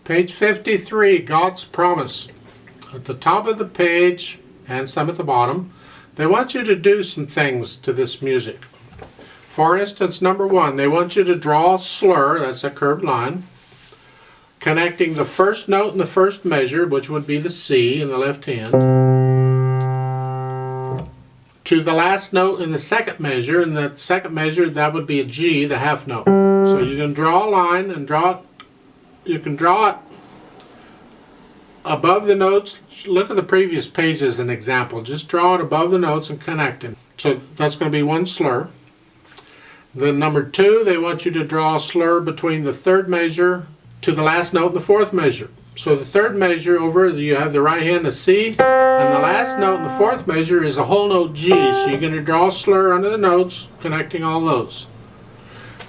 Page 53, God's Promise. At the top of the page and some at the bottom, they want you to do some things to this music. For instance, number 1, they want you to draw a slur, that's a curved line, connecting the first note in the first measure, which would be the C in the left hand, to the last note in the second measure. In the second measure, that would be a G, the half note. So you can draw a line and you can draw it above the notes. Look at the previous page as an example. Just draw it above the notes and connect it. So that's going to be one slur. Then number 2, they want you to draw a slur between the third measure to the last note in the fourth measure. So the third measure over, you have the right hand, a C, and the last note in the fourth measure is a whole note G. So you're going to draw a slur under the notes, connecting all those.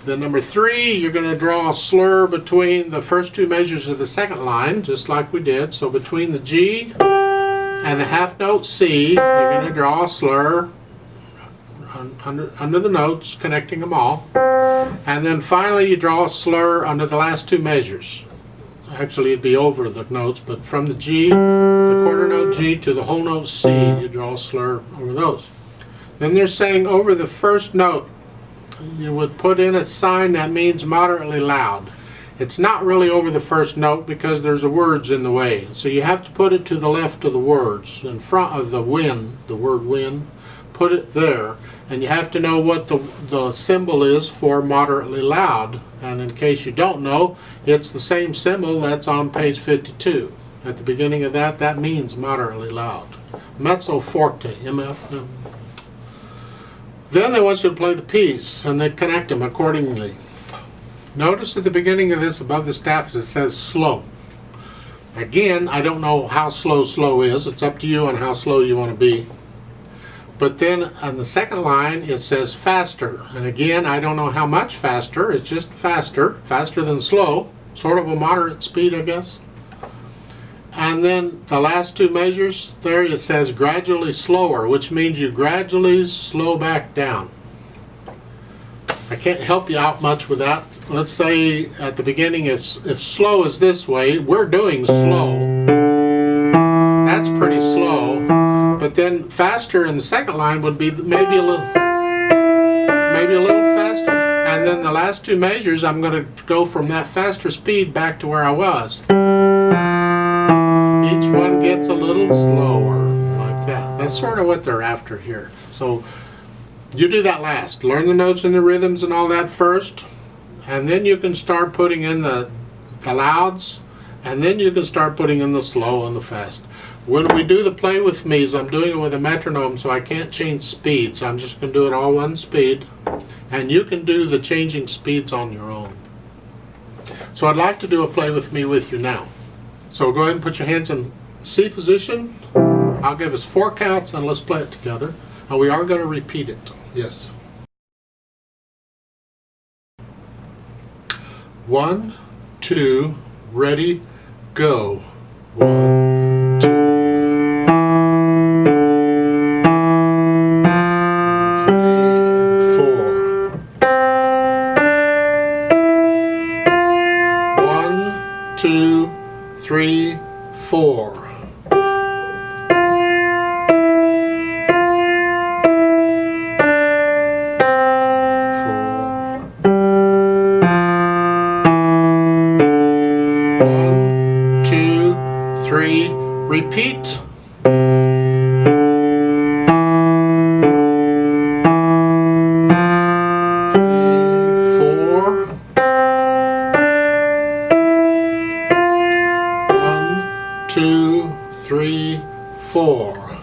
Then number 3, you're going to draw a slur between the first 2 measures of the second line, just like we did. So between the G and the half note C, you're going to draw a slur under the notes, connecting them all. And then finally you draw a slur under the last 2 measures. Actually it'd be over the notes, but from the G, the quarter note G, to the whole note C, you draw a slur over those. Then they're saying over the first note, you would put in a sign that means moderately loud. It's not really over the first note because there's the words in the way. So you have to put it to the left of the words, in front of the win, the word win. Put it there, and you have to know what the symbol is for moderately loud. And in case you don't know, it's the same symbol that's on page 52. At the beginning of that means moderately loud. Mezzo forte, MF. Then they want you to play the piece, and they connect them accordingly. Notice at the beginning of this, above the staff, it says slow. Again, I don't know how slow is. It's up to you on how slow you want to be. But then on the second line, it says faster. And again, I don't know how much faster. It's just faster than slow. Sort of a moderate speed, I guess. And then the last 2 measures there, it says gradually slower, which means you gradually slow back down. I can't help you out much with that. Let's say at the beginning, if slow is this way, we're doing slow. That's pretty slow. But then faster in the second line would be maybe a little faster. And then the last 2 measures, I'm going to go from that faster speed back to where I was. Each one gets a little slower, like that. That's sort of what they're after here. So you do that last. Learn the notes and the rhythms and all that first, and then you can start putting in the louds, and then you can start putting in the slow and the fast. When we do the play with me's, I'm doing it with a metronome, so I can't change speed, so I'm just going to do it all one speed, and you can do the changing speeds on your own. So I'd like to do a play with me with you now. So go ahead and put your hands in C position. I'll give us 4 counts and let's play it together. And we are going to repeat it. Yes. 1, 2, ready, go. 1, 2. 3, 4. 1, 2, 3, repeat. 2, 3, 4.